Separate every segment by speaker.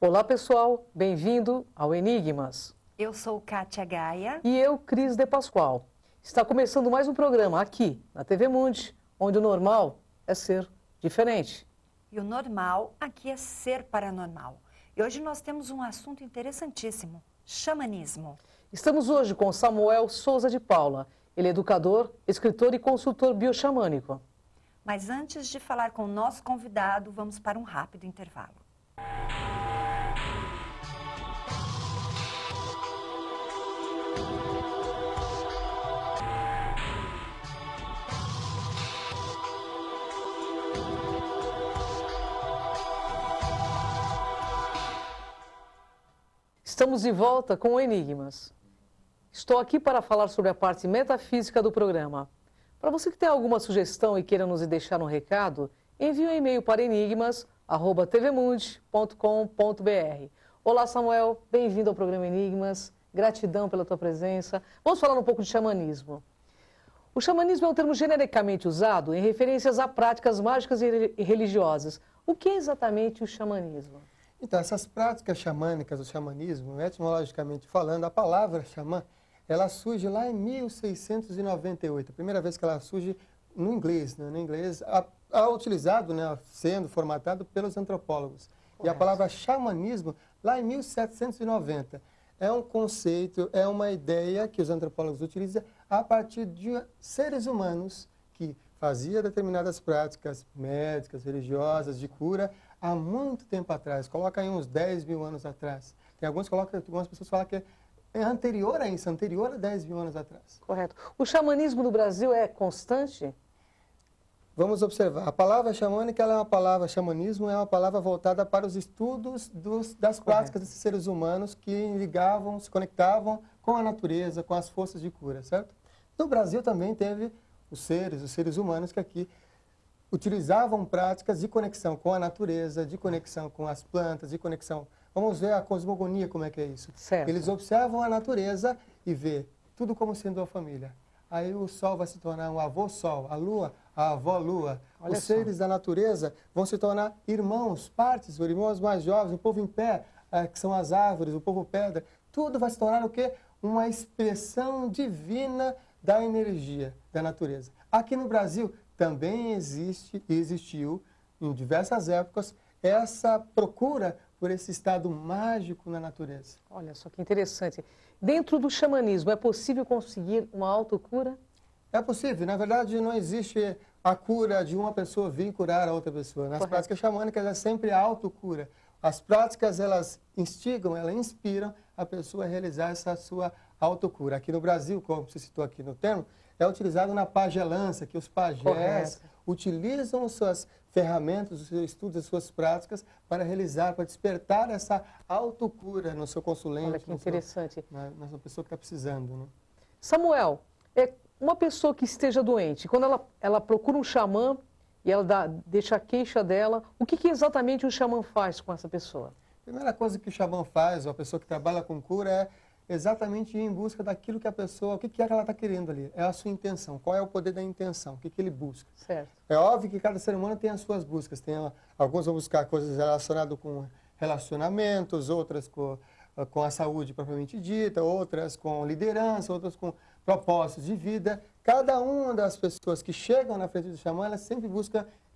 Speaker 1: Olá, pessoal. Bem-vindo ao Enigmas.
Speaker 2: Eu sou Kátia Gaia.
Speaker 1: E eu, Cris de Pascoal. Está começando mais um programa aqui, na TV Mundi, onde o normal é ser diferente.
Speaker 2: E o normal aqui é ser paranormal. E hoje nós temos um assunto interessantíssimo, xamanismo.
Speaker 1: Estamos hoje com Samuel Souza de Paula. Ele é educador, escritor e consultor bioxamânico.
Speaker 2: Mas antes de falar com o nosso convidado, vamos para um rápido intervalo.
Speaker 1: Estamos de volta com o Enigmas. Estou aqui para falar sobre a parte metafísica do programa. Para você que tem alguma sugestão e queira nos deixar um recado, envie um e-mail para enigmas@tvmundi.com.br. Olá, Samuel. Bem-vindo ao programa Enigmas. Gratidão pela tua presença. Vamos falar um pouco de xamanismo. O xamanismo é um termo genericamente usado em referências a práticas mágicas e religiosas. O que é exatamente o xamanismo?
Speaker 3: Então, essas práticas xamânicas, o xamanismo, etimologicamente falando, a palavra xamã, ela surge lá em 1698, a primeira vez que ela surge no inglês, né? No inglês, utilizado, né, sendo formatado pelos antropólogos. Correto. E a palavra xamanismo, lá em 1790, é um conceito, é uma ideia que os antropólogos utilizam a partir de seres humanos que faziam determinadas práticas médicas, religiosas, de cura, há muito tempo atrás. Coloca aí uns 10 mil anos atrás. Tem algumas pessoas falam que é anterior a isso, anterior a 10 mil anos atrás.
Speaker 1: Correto. O xamanismo no Brasil é constante?
Speaker 3: Vamos observar. A palavra xamânica, xamanismo é uma palavra voltada para os estudos das práticas desses seres humanos que ligavam, se conectavam com a natureza, com as forças de cura, certo? No Brasil também teve os seres humanos que aqui utilizavam práticas de conexão com a natureza, de conexão com as plantas, de conexão... Vamos ver a cosmogonia, como é que é isso.
Speaker 1: Certo.
Speaker 3: Eles observam a natureza e vê tudo como sendo uma família. Aí o sol vai se tornar um avô-sol, a lua, a avó-lua. Os seres da natureza vão se tornar irmãos, partes, irmãos mais jovens, o povo em pé, que são as árvores, o povo pedra. Tudo vai se tornar o quê? Uma expressão divina da energia da natureza. Aqui no Brasil também existiu, em diversas épocas, essa procura por esse estado mágico na natureza.
Speaker 1: Olha só que interessante. Dentro do xamanismo, é possível conseguir uma autocura?
Speaker 3: É possível. Na verdade, não existe a cura de uma pessoa vir curar a outra pessoa. Nas práticas xamânicas, é sempre a autocura. As práticas, elas instigam, elas inspiram a pessoa a realizar essa sua autocura. Aqui no Brasil, como você citou aqui no termo, é utilizado na pagelança, que os pajés utilizam suas ferramentas, os seus estudos, as suas práticas para realizar, para despertar essa autocura no seu consulente.
Speaker 1: Olha que interessante.
Speaker 3: Na pessoa que está precisando, né?
Speaker 1: Samuel, uma pessoa que esteja doente, quando ela procura um xamã e ela deixa a queixa dela, o que exatamente o xamã faz com essa pessoa?
Speaker 3: A primeira coisa que o xamã faz, ou a pessoa que trabalha com cura, é exatamente ir em busca daquilo que a pessoa, o que é que ela está querendo ali, é a sua intenção, qual é o poder da intenção, o que ele busca.
Speaker 1: Certo.
Speaker 3: É óbvio que cada ser humano tem as suas buscas, alguns vão buscar coisas relacionadas com relacionamentos, outras com a saúde propriamente dita, outras com liderança, outras com propósitos de vida. Cada uma das pessoas que chegam na frente do xamã, ela sempre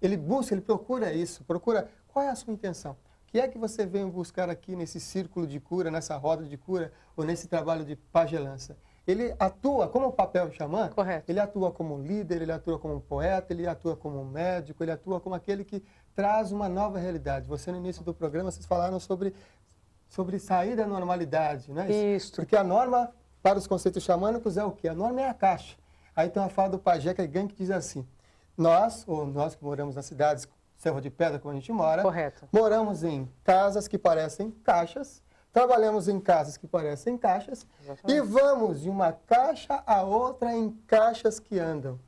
Speaker 3: ele procura isso, procura qual é a sua intenção. O que é que você vem buscar aqui nesse círculo de cura, nessa roda de cura, ou nesse trabalho de pagelança? Ele atua como o papel xamã,
Speaker 1: correto. Ele
Speaker 3: atua como líder, ele atua como poeta, ele atua como médico, ele atua como aquele que traz uma nova realidade. Você, no início do programa, vocês falaram sobre sair da normalidade, né?
Speaker 1: Isso.
Speaker 3: Porque a norma, para os conceitos xamânicos, é o quê? A norma é a caixa. Aí tem uma fala do pajé, que diz assim, nós que moramos nas cidades, Serra de Pedra, como a gente mora,
Speaker 1: correto.
Speaker 3: Moramos em casas que parecem caixas, trabalhamos em casas que parecem caixas, exatamente. E vamos de uma caixa a outra em caixas que andam.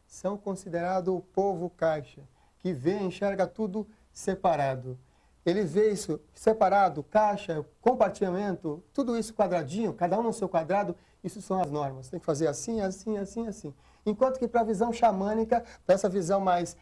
Speaker 3: São considerados o povo caixa, que vê e enxerga tudo separado. Ele vê isso separado, caixa, compartimento, tudo isso quadradinho, cada um no seu quadrado, isso são as normas. Tem que fazer assim, assim, assim, assim. Enquanto que para a visão xamânica, para essa visão mais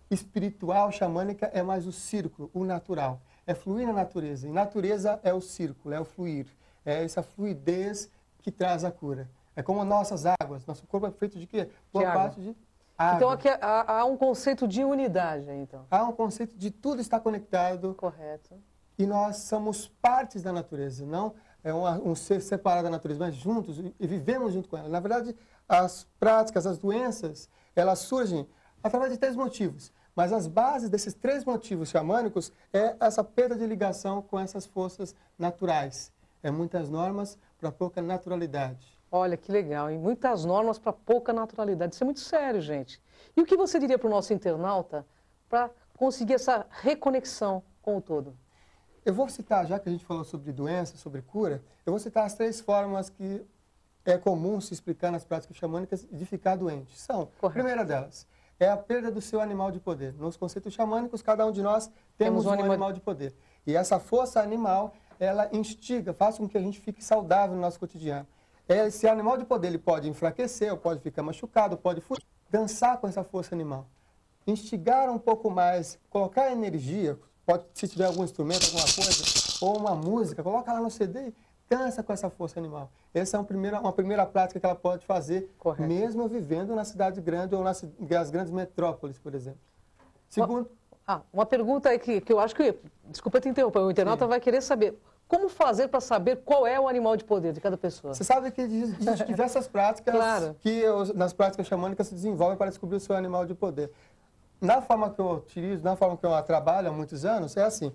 Speaker 3: espiritual, xamânica, é mais o círculo, o natural. é fluir na natureza. E natureza é o círculo, é o fluir. É essa fluidez que traz a cura. É como nossas águas. Nosso corpo é feito de quê? Boa parte de água.
Speaker 1: Então aqui há um conceito de unidade, então.
Speaker 3: Há um conceito de tudo estar conectado.
Speaker 1: Correto.
Speaker 3: E nós somos partes da natureza, não é um ser separado da natureza, mas juntos e vivemos junto com ela. Na verdade, as práticas, as doenças, elas surgem através de 3 motivos. Mas as bases desses 3 motivos xamânicos é essa perda de ligação com essas forças naturais. É muitas normas para pouca naturalidade.
Speaker 1: Olha, que legal, hein? Muitas normas para pouca naturalidade. Isso é muito sério, gente. E o que você diria para o nosso internauta para conseguir essa reconexão com o todo?
Speaker 3: Eu vou citar, já que a gente falou sobre doença, sobre cura, eu vou citar as 3 formas que é comum se explicar nas práticas xamânicas de ficar doente. São, a primeira delas, é a perda do seu animal de poder. Nos conceitos xamânicos, cada um de nós temos um animal de poder. E essa força animal, ela instiga, faz com que a gente fique saudável no nosso cotidiano. Esse animal de poder, ele pode enfraquecer, ou pode ficar machucado, pode fugir. Dançar com essa força animal. Instigar um pouco mais, colocar energia, pode, se tiver algum instrumento, alguma coisa, ou uma música, coloca lá no CD e dança com essa força animal. Essa é uma primeira prática que ela pode fazer, mesmo vivendo na cidade grande ou nas grandes metrópoles, por exemplo. Segundo...
Speaker 1: Uma pergunta aí que eu acho que, desculpa te interromper, o internauta vai querer saber. Como fazer para saber qual é o animal de poder de cada pessoa?
Speaker 3: Você sabe que existem diversas práticas que nas práticas xamânicas se desenvolvem para descobrir o seu animal de poder. Na forma que eu utilizo, na forma que eu trabalho há muitos anos, é assim.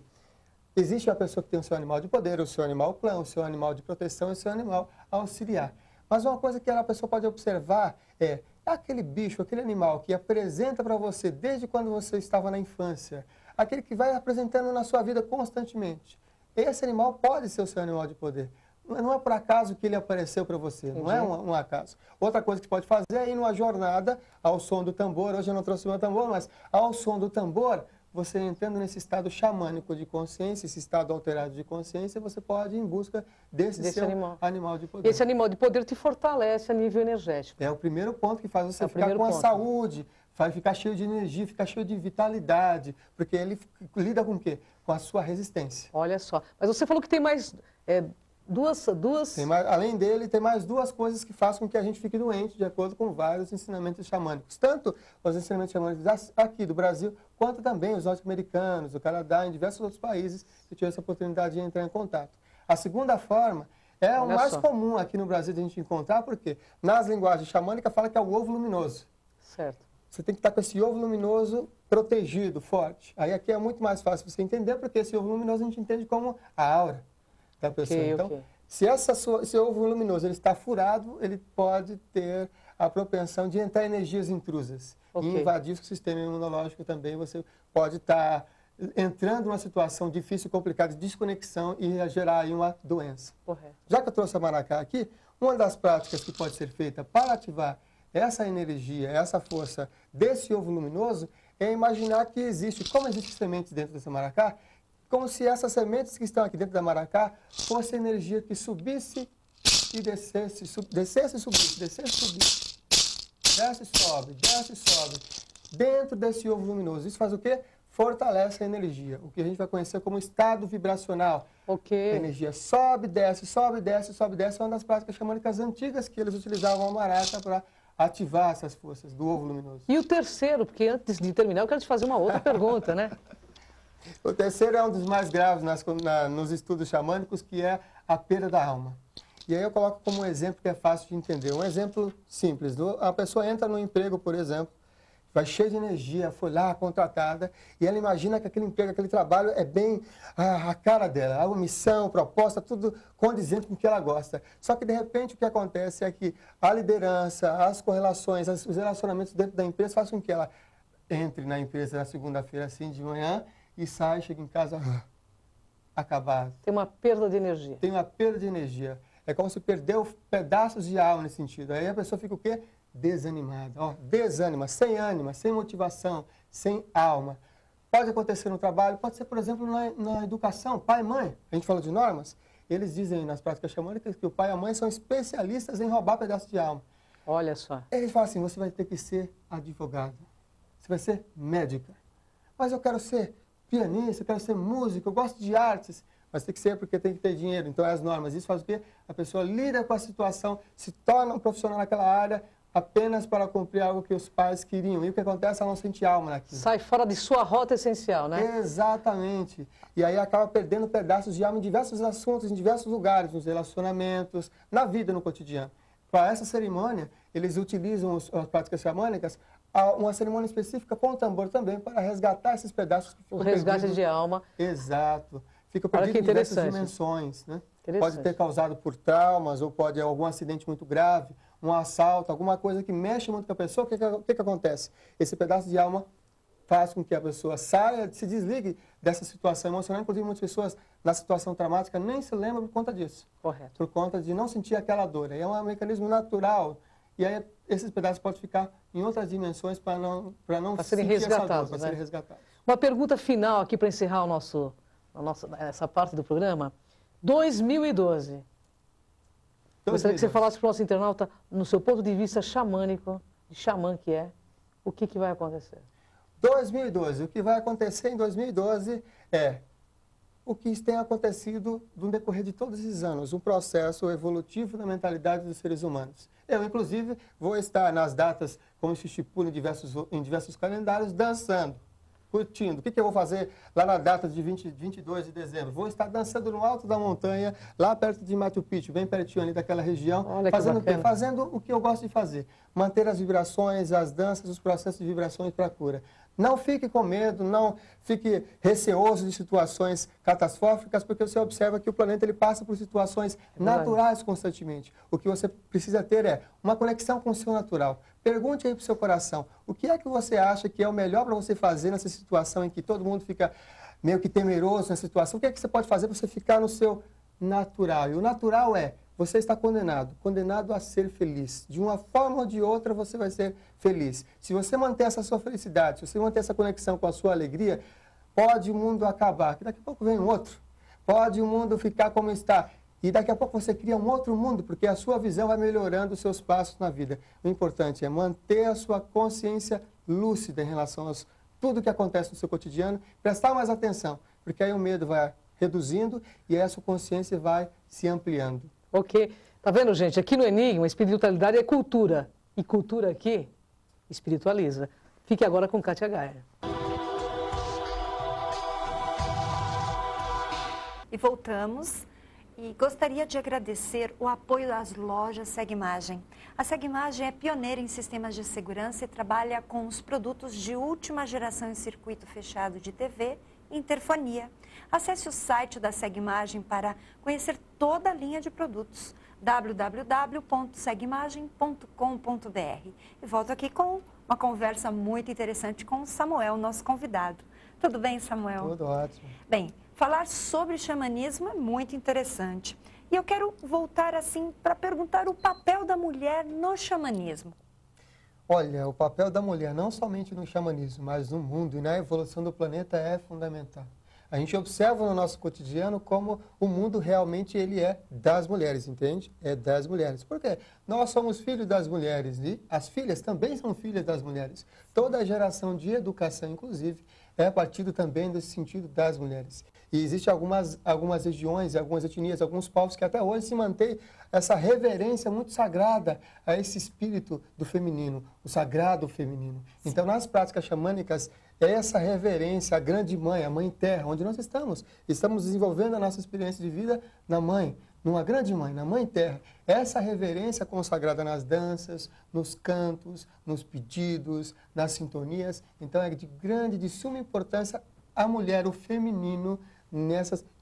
Speaker 3: Existe a pessoa que tem o seu animal de poder, o seu animal clã, o seu animal de proteção e o seu animal auxiliar. Mas uma coisa que a pessoa pode observar é aquele bicho, aquele animal que apresenta para você desde quando você estava na infância, aquele que vai apresentando na sua vida constantemente. Esse animal pode ser o seu animal de poder. Não é por acaso que ele apareceu para você, não é um acaso. Outra coisa que você pode fazer é ir numa jornada ao som do tambor. Hoje eu não trouxe o meu tambor, mas ao som do tambor, você entrando nesse estado xamânico de consciência, esse estado alterado de consciência, você pode ir em busca desse seu animal de poder.
Speaker 1: Esse animal de poder te fortalece a nível energético.
Speaker 3: É o primeiro ponto que faz você ficar com a saúde, faz ficar cheio de energia, ficar cheio de vitalidade, porque ele lida com o quê? Com a sua resistência.
Speaker 1: Olha só, mas você falou que tem mais duas...
Speaker 3: Além dele, tem mais 2 coisas que fazem com que a gente fique doente, de acordo com vários ensinamentos xamânicos. Tanto os ensinamentos xamânicos aqui do Brasil, quanto também os norte-americanos, do Canadá, em diversos outros países que tiveram essa oportunidade de entrar em contato. A segunda forma é o mais comum aqui no Brasil de a gente encontrar, porque nas linguagens xamânicas fala que é o ovo luminoso.
Speaker 1: Certo.
Speaker 3: Você tem que estar com esse ovo luminoso protegido, forte. Aí aqui é muito mais fácil você entender, porque esse ovo luminoso a gente entende como a aura da pessoa. Então, se esse ovo luminoso ele está furado, ele pode ter a propensão de entrar energias intrusas e invadir o sistema imunológico também. Você pode estar entrando numa situação difícil, complicada, de desconexão e gerar aí uma doença.
Speaker 1: Correto.
Speaker 3: Já que eu trouxe a maracá aqui, uma das práticas que pode ser feita para ativar essa energia, essa força desse ovo luminoso, é imaginar que existe, como existem sementes dentro dessa maracá, como se essas sementes que estão aqui dentro da maracá fosse energia que subisse e descesse, descesse e subisse, descesse e subisse, desce e sobe, dentro desse ovo luminoso. Isso faz o quê? Fortalece a energia, o que a gente vai conhecer como estado vibracional. A energia sobe, desce, sobe, desce, sobe, desce. É uma das práticas xamânicas antigas que eles utilizavam a maraca para ativar essas forças do ovo luminoso.
Speaker 1: E o terceiro, porque antes de terminar eu quero te fazer uma outra pergunta, né?
Speaker 3: O terceiro é um dos mais graves nos estudos xamânicos, que é a perda da alma. E aí eu coloco como um exemplo que é fácil de entender. Um exemplo simples. A pessoa entra no emprego, por exemplo, vai cheia de energia, foi lá contratada, e ela imagina que aquele emprego, aquele trabalho é bem a cara dela, a missão, proposta, tudo condizente com o que ela gosta. Só que, de repente, o que acontece é que a liderança, as correlações, os relacionamentos dentro da empresa fazem com que ela entre na empresa na segunda-feira, assim, de manhã, e sai, chega em casa acabado.
Speaker 1: Tem uma perda de energia.
Speaker 3: Tem uma perda de energia. É como se perdeu pedaços de alma nesse sentido. Aí a pessoa fica o quê? Desanimada. Desânima, sem ânima, sem motivação, sem alma. Pode acontecer no trabalho, pode ser, por exemplo, na educação. Pai e mãe, a gente fala de normas, eles dizem nas práticas xamânicas que o pai e a mãe são especialistas em roubar pedaços de alma.
Speaker 1: Olha só.
Speaker 3: Eles falam assim, você vai ter que ser advogado, você vai ser médica. Mas eu quero ser pianista, eu quero ser músico, eu gosto de artes. Mas tem que ser porque tem que ter dinheiro. Então, é as normas. Isso faz o quê? A pessoa lida com a situação, se torna um profissional naquela área apenas para cumprir algo que os pais queriam. E o que acontece? Ela não sente alma naquilo.
Speaker 1: Sai fora de sua rota essencial, né?
Speaker 3: Exatamente. E aí acaba perdendo pedaços de alma em diversos assuntos, em diversos lugares, nos relacionamentos, na vida, no cotidiano. Para essa cerimônia, eles utilizam as práticas xamânicas, uma cerimônia específica com o tambor também, para resgatar esses pedaços que ficam perdidos.
Speaker 1: O resgate de alma.
Speaker 3: Exato. Fica perdido em diversas dimensões, né? Pode ter causado por traumas, ou pode algum acidente muito grave, um assalto, alguma coisa que mexe muito com a pessoa. O que acontece? Esse pedaço de alma faz com que a pessoa saia, se desligue dessa situação emocional. Inclusive, muitas pessoas, na situação traumática, nem se lembram por conta disso.
Speaker 1: Correto. Por
Speaker 3: conta de não sentir aquela dor. Aí é um mecanismo natural. E aí, esses pedaços podem ficar em outras dimensões para não
Speaker 1: serem resgatados,
Speaker 3: para serem resgatados.
Speaker 1: Uma pergunta final aqui para encerrar essa parte do programa. 2012. Gostaria que você falasse para o nosso internauta, no seu ponto de vista xamânico, de xamã que é, o que vai acontecer?
Speaker 3: 2012. O que vai acontecer em 2012 é o que tem acontecido no decorrer de todos esses anos, um processo evolutivo na mentalidade dos seres humanos. Eu, inclusive, vou estar nas datas, como se estipula em diversos calendários, dançando, curtindo. O que eu vou fazer lá na data de 22 de dezembro? Vou estar dançando no alto da montanha, lá perto de Machu Picchu, bem pertinho ali daquela região. Fazendo o que eu gosto de fazer. Manter as vibrações, as danças, os processos de vibrações para a cura. Não fique com medo, não fique receoso de situações catastróficas, porque você observa que o planeta ele passa por situações naturais constantemente. O que você precisa ter é uma conexão com o seu natural. Pergunte aí para o seu coração, o que é que você acha que é o melhor para você fazer nessa situação em que todo mundo fica meio que temeroso nessa situação? O que é que você pode fazer para você ficar no seu natural? E o natural é, você está condenado a ser feliz. De uma forma ou de outra você vai ser feliz. Se você manter essa sua felicidade, se você manter essa conexão com a sua alegria, pode o mundo acabar, que daqui a pouco vem um outro. Pode o mundo ficar como está. E daqui a pouco você cria um outro mundo, porque a sua visão vai melhorando os seus passos na vida. O importante é manter a sua consciência lúcida em relação a tudo que acontece no seu cotidiano, prestar mais atenção, porque aí o medo vai reduzindo e aí a sua consciência vai se ampliando.
Speaker 1: Ok. Tá vendo, gente? Aqui no Enigma, espiritualidade é cultura. E cultura aqui espiritualiza. Fique agora com Kátia Gaia.
Speaker 2: E voltamos. E gostaria de agradecer o apoio das lojas Segimagem. A Segimagem é pioneira em sistemas de segurança e trabalha com os produtos de última geração em circuito fechado de TV e interfonia. Acesse o site da Segimagem para conhecer toda a linha de produtos, www.segimagem.com.br. E volto aqui com uma conversa muito interessante com o Samuel, nosso convidado. Tudo bem, Samuel?
Speaker 3: Tudo ótimo.
Speaker 2: Bem, falar sobre xamanismo é muito interessante. E eu quero voltar assim para perguntar o papel da mulher no xamanismo.
Speaker 3: Olha, o papel da mulher, não somente no xamanismo, mas no mundo e na evolução do planeta é fundamental. A gente observa no nosso cotidiano como o mundo realmente ele é das mulheres, entende? É das mulheres. Por quê? Nós somos filhos das mulheres e as filhas também são filhas das mulheres. Toda a geração de educação, inclusive, é partido também desse sentido das mulheres. E existem algumas regiões, algumas etnias, alguns povos que até hoje se mantém essa reverência muito sagrada a esse espírito do feminino, o sagrado feminino. Então, nas práticas xamânicas, essa reverência à grande mãe, a mãe terra, onde nós estamos desenvolvendo a nossa experiência de vida na mãe, numa grande mãe, na mãe terra. Essa reverência consagrada nas danças, nos cantos, nos pedidos, nas sintonias. Então, é de suma importância a mulher, o feminino,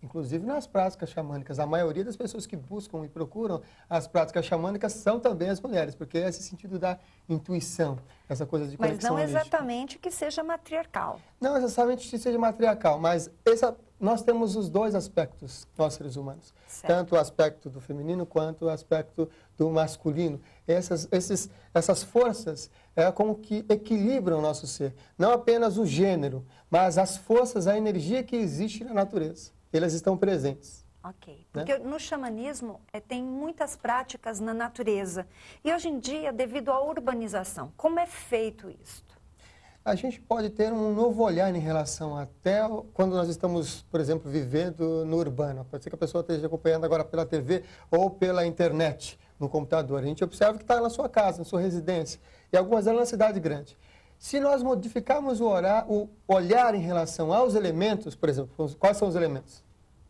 Speaker 3: inclusive nas práticas xamânicas. A maioria das pessoas que buscam e procuram as práticas xamânicas são também as mulheres, porque é esse sentido da intuição, essa coisa de conexão.
Speaker 2: Mas não exatamente que seja matriarcal.
Speaker 3: Não exatamente que seja matriarcal, mas nós temos os dois aspectos, nós seres humanos. Certo. Tanto o aspecto do feminino quanto o aspecto do masculino. Essas forças é como que equilibram o nosso ser. Não apenas o gênero, mas as forças, a energia que existe na natureza. Elas estão presentes.
Speaker 2: Ok. Porque no xamanismo tem muitas práticas na natureza. E hoje em dia, devido à urbanização, como é feito isso?
Speaker 3: a gente pode ter um novo olhar em relação até quando nós estamos, por exemplo, vivendo no urbano. Pode ser que a pessoa esteja acompanhando agora pela TV ou pela internet, no computador. A gente observa que está na sua casa, na sua residência, e algumas delas na cidade grande. Se nós modificarmos o olhar em relação aos elementos, por exemplo, quais são os elementos?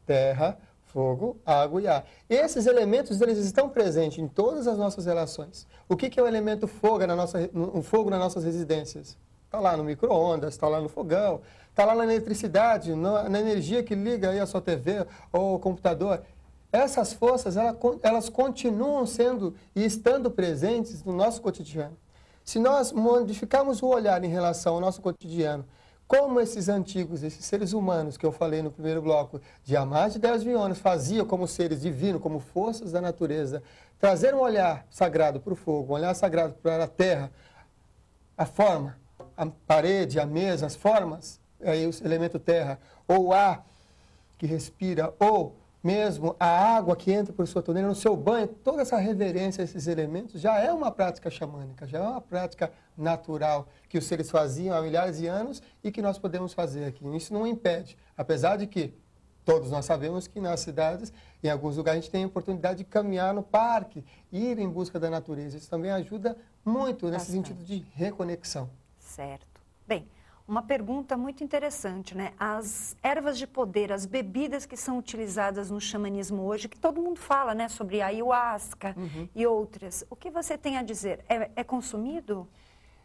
Speaker 3: Terra, fogo, água e ar. Esses elementos, eles estão presentes em todas as nossas relações. O que é o elemento fogo nas nossas residências? Está lá no micro-ondas, está lá no fogão, está lá na eletricidade, na energia que liga aí a sua TV ou o computador. Essas forças, elas continuam sendo e estando presentes no nosso cotidiano. Se nós modificarmos o olhar em relação ao nosso cotidiano, como esses antigos, esses seres humanos que eu falei no primeiro bloco, de há mais de 10 mil anos, faziam como seres divinos, como forças da natureza, trazer um olhar sagrado para o fogo, um olhar sagrado para a terra, a forma, a parede, a mesa, as formas, aí o elemento terra, ou o ar que respira, ou mesmo a água que entra por sua torneira, no seu banho, toda essa reverência a esses elementos já é uma prática xamânica, já é uma prática natural que os seres faziam há milhares de anos e que nós podemos fazer aqui. Isso não impede, apesar de que todos nós sabemos que nas cidades, em alguns lugares, a gente tem a oportunidade de caminhar no parque, ir em busca da natureza. Isso também ajuda muito nesse sentido de reconexão.
Speaker 2: Certo. Bem, uma pergunta muito interessante, né? As ervas de poder, as bebidas que são utilizadas no xamanismo hoje, que todo mundo fala, né? Sobre a ayahuasca e outras. O que você tem a dizer? É consumido?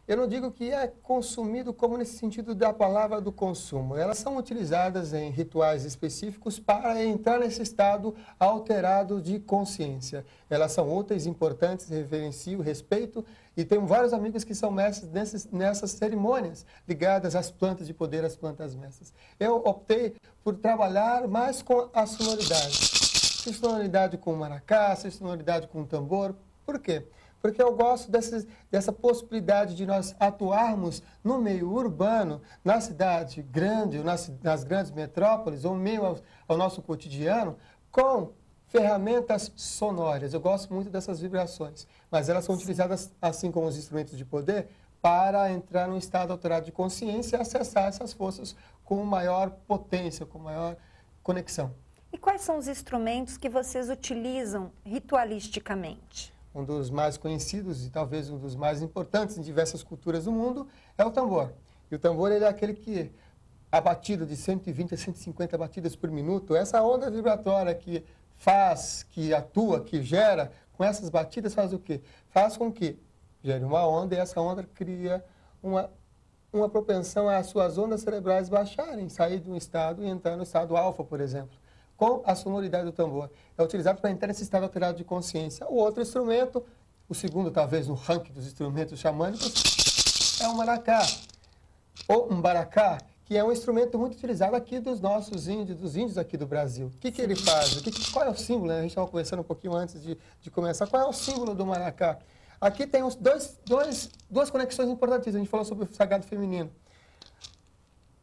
Speaker 3: Eu não digo que é consumido como nesse sentido da palavra do consumo. Elas são utilizadas em rituais específicos para entrar nesse estado alterado de consciência. Elas são úteis, importantes, reverencio, respeito, e tenho vários amigos que são mestres nessas cerimônias ligadas às plantas de poder, às plantas mestras. Eu optei por trabalhar mais com a sonoridade. Se sonoridade com maracá, se sonoridade com tambor. Por quê? Porque eu gosto dessa possibilidade de nós atuarmos no meio urbano, na cidade grande, nas grandes metrópoles, ou meio ao nosso cotidiano, com ferramentas sonoras. Eu gosto muito dessas vibrações, mas elas são utilizadas, assim como os instrumentos de poder, para entrar num estado alterado de consciência e acessar essas forças com maior potência, com maior conexão.
Speaker 2: E quais são os instrumentos que vocês utilizam ritualisticamente?
Speaker 3: Um dos mais conhecidos e talvez um dos mais importantes em diversas culturas do mundo é o tambor. E o tambor ele é aquele que, a batida de 120 a 150 batidas por minuto, essa onda vibratória que faz, que atua, que gera, com essas batidas faz o quê? Faz com que gere uma onda e essa onda cria uma propensão às suas ondas cerebrais baixarem, sair de um estado e entrar no estado alfa, por exemplo. Com a sonoridade do tambor. É utilizado para entrar nesse estado alterado de consciência. O outro instrumento, o segundo talvez no ranking dos instrumentos xamânicos, é o maracá, ou um baracá, que é um instrumento muito utilizado aqui dos nossos índios, dos índios aqui do Brasil. O que ele faz? Qual é o símbolo? Né? A gente estava conversando um pouquinho antes de começar. Qual é o símbolo do maracá? Aqui tem duas conexões importantes. A gente falou sobre o sagrado feminino.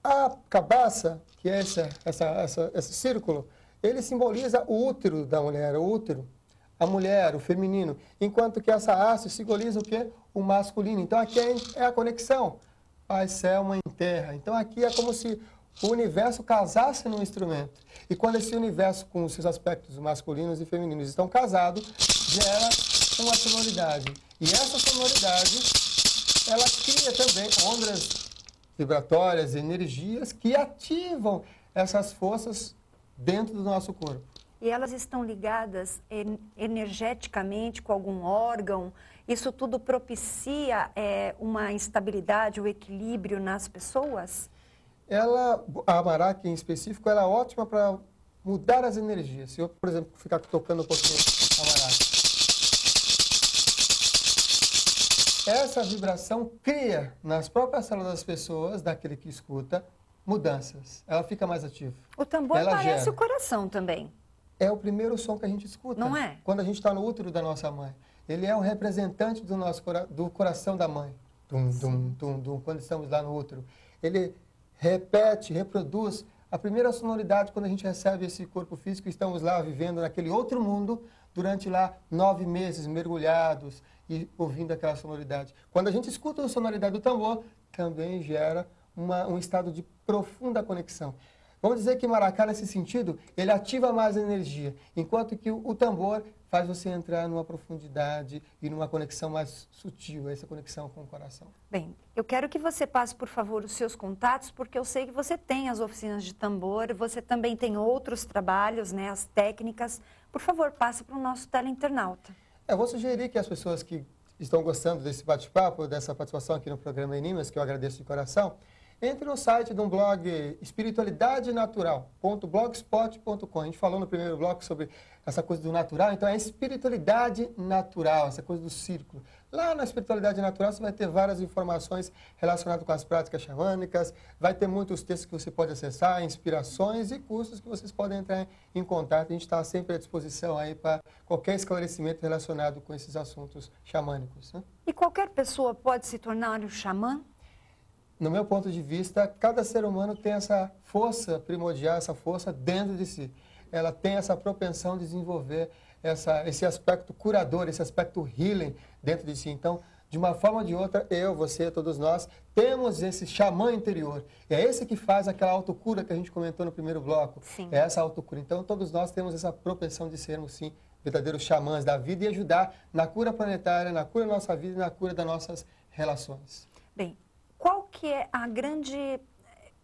Speaker 3: A cabaça, que é esse círculo, ele simboliza o útero da mulher, o útero, a mulher, o feminino, enquanto que essa haste simboliza o quê? O masculino. Então aqui é a conexão, Pai, céu, mãe, terra. Então aqui é como se o universo casasse num instrumento. E quando esse universo, com os seus aspectos masculinos e femininos, estão casados, gera uma sonoridade. E essa sonoridade, ela cria também ondas vibratórias, energias que ativam essas forças dentro do nosso corpo.
Speaker 2: E elas estão ligadas energeticamente com algum órgão? Isso tudo propicia uma instabilidade, o equilíbrio nas pessoas?
Speaker 3: A maraca em específico, ela é ótima para mudar as energias. Se eu, por exemplo, ficar tocando um pouquinho a maraca, essa vibração cria nas próprias células das pessoas, daquele que escuta, mudanças. Ela fica mais ativa.
Speaker 2: O tambor parece o coração também.
Speaker 3: É o primeiro som que a gente escuta.
Speaker 2: Não é?
Speaker 3: Quando a gente está no útero da nossa mãe. Ele é o representante do coração da mãe. Dum, dum, dum, dum, quando estamos lá no útero. Ele repete, reproduz a primeira sonoridade quando a gente recebe esse corpo físico e estamos lá vivendo naquele outro mundo, durante lá 9 meses mergulhados e ouvindo aquela sonoridade. Quando a gente escuta a sonoridade do tambor, também gera um estado de profunda conexão. Vamos dizer que maracá, nesse sentido, ele ativa mais a energia, enquanto que o tambor faz você entrar numa profundidade e numa conexão mais sutil, essa conexão com o coração.
Speaker 2: Bem, eu quero que você passe, por favor, os seus contatos, porque eu sei que você tem as oficinas de tambor, você também tem outros trabalhos, né, as técnicas. Por favor, passe para o nosso teleinternauta.
Speaker 3: Eu vou sugerir que as pessoas que estão gostando desse bate-papo, dessa participação aqui no programa Enigmas, que eu agradeço de coração, entre no site de um blog espiritualidadenatural.blogspot.com. A gente falou no primeiro bloco sobre essa coisa do natural, então é espiritualidade natural, essa coisa do círculo. Lá na espiritualidade natural você vai ter várias informações relacionadas com as práticas xamânicas, vai ter muitos textos que você pode acessar, inspirações e cursos que vocês podem entrar em contato. A gente está sempre à disposição aí para qualquer esclarecimento relacionado com esses assuntos xamânicos, né?
Speaker 2: E qualquer pessoa pode se tornar um xamã?
Speaker 3: No meu ponto de vista, cada ser humano tem essa força primordial, essa força dentro de si. Ela tem essa propensão de desenvolver esse aspecto curador, esse aspecto healing dentro de si. Então, de uma forma ou de outra, eu, você, todos nós, temos esse xamã interior. É esse que faz aquela autocura que a gente comentou no primeiro bloco.
Speaker 2: Sim.
Speaker 3: É essa autocura. Então, todos nós temos essa propensão de sermos, sim, verdadeiros xamãs da vida e ajudar na cura planetária, na cura da nossa vida e na cura das nossas relações.
Speaker 2: Bem, qual que é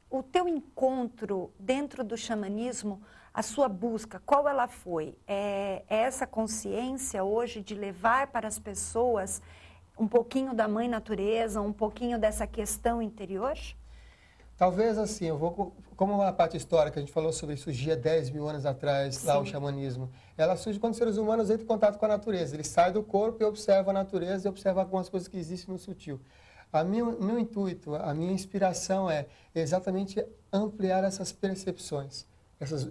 Speaker 2: o teu encontro dentro do xamanismo, a sua busca, qual ela foi? É essa consciência hoje de levar para as pessoas um pouquinho da mãe natureza, um pouquinho dessa questão interior?
Speaker 3: Talvez assim, como uma parte histórica, a gente falou sobre surgir 10 mil anos atrás, lá o xamanismo. Ela surge quando os seres humanos entram em contato com a natureza. Eles saem do corpo e observam a natureza e observam algumas coisas que existem no sutil. Meu intuito, a minha inspiração é exatamente ampliar essas percepções,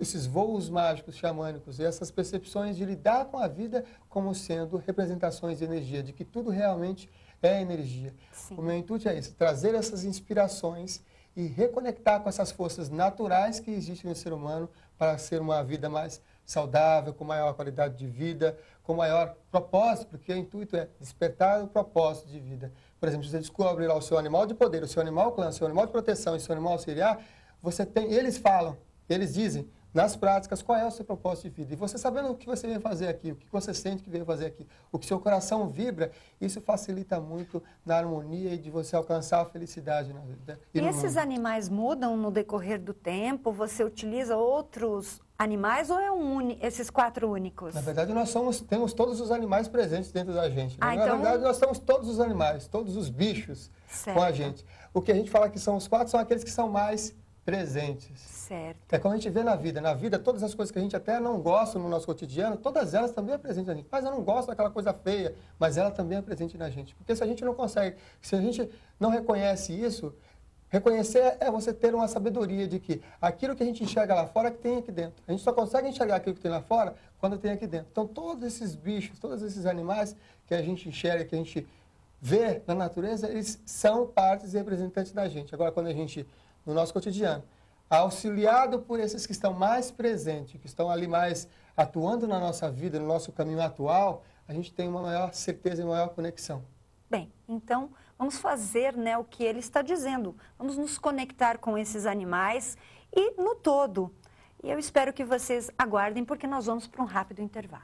Speaker 3: esses voos mágicos xamânicos, essas percepções de lidar com a vida como sendo representações de energia, de que tudo realmente é energia. Sim. O meu intuito é esse, trazer essas inspirações e reconectar com essas forças naturais que existem no ser humano para ser uma vida mais saudável, com maior qualidade de vida, com maior propósito, porque o intuito é despertar o propósito de vida. Por exemplo, você descobre lá o seu animal de poder, o seu animal clã, o seu animal de proteção e o seu animal auxiliar, eles falam, eles dizem nas práticas qual é o seu propósito de vida. E você sabendo o que você veio fazer aqui, o que você sente que veio fazer aqui, o que seu coração vibra, isso facilita muito na harmonia e de você alcançar a felicidade na vida.
Speaker 2: E esses animais mudam no decorrer do tempo? Você utiliza outros animais ou esses 4 únicos?
Speaker 3: Na verdade, temos todos os animais presentes dentro da gente. Né?
Speaker 2: Então...
Speaker 3: Na verdade, nós temos todos os animais, todos os bichos com a gente. O que a gente fala que são os 4 são aqueles que são mais presentes.
Speaker 2: Certo.
Speaker 3: É como a gente vê na vida. Na vida, todas as coisas que a gente até não gosta no nosso cotidiano, todas elas também é presente na gente. Mas eu não gosto daquela coisa feia, mas ela também é presente na gente. Porque se a gente não consegue, se a gente não reconhece isso, reconhecer é você ter uma sabedoria de que aquilo que a gente enxerga lá fora é que tem aqui dentro. A gente só consegue enxergar aquilo que tem lá fora quando tem aqui dentro. Então, todos esses bichos, todos esses animais que a gente enxerga, que a gente vê na natureza, eles são partes e representantes da gente. Agora, quando a gente, no nosso cotidiano, auxiliado por esses que estão mais presentes, que estão ali mais atuando na nossa vida, no nosso caminho atual, a gente tem uma maior certeza e maior conexão.
Speaker 2: Bem, então vamos fazer, né, o que ele está dizendo. Vamos nos conectar com esses animais e no todo. E eu espero que vocês aguardem, porque nós vamos para um rápido intervalo.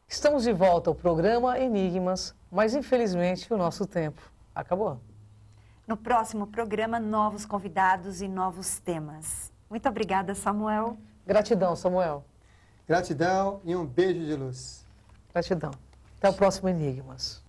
Speaker 1: Estamos de volta ao programa Enigmas, mas infelizmente o nosso tempo acabou.
Speaker 2: No próximo programa, novos convidados e novos temas. Muito obrigada, Samuel.
Speaker 1: Gratidão, Samuel.
Speaker 3: Gratidão e um beijo de luz.
Speaker 1: Gratidão. Até o próximo Enigmas.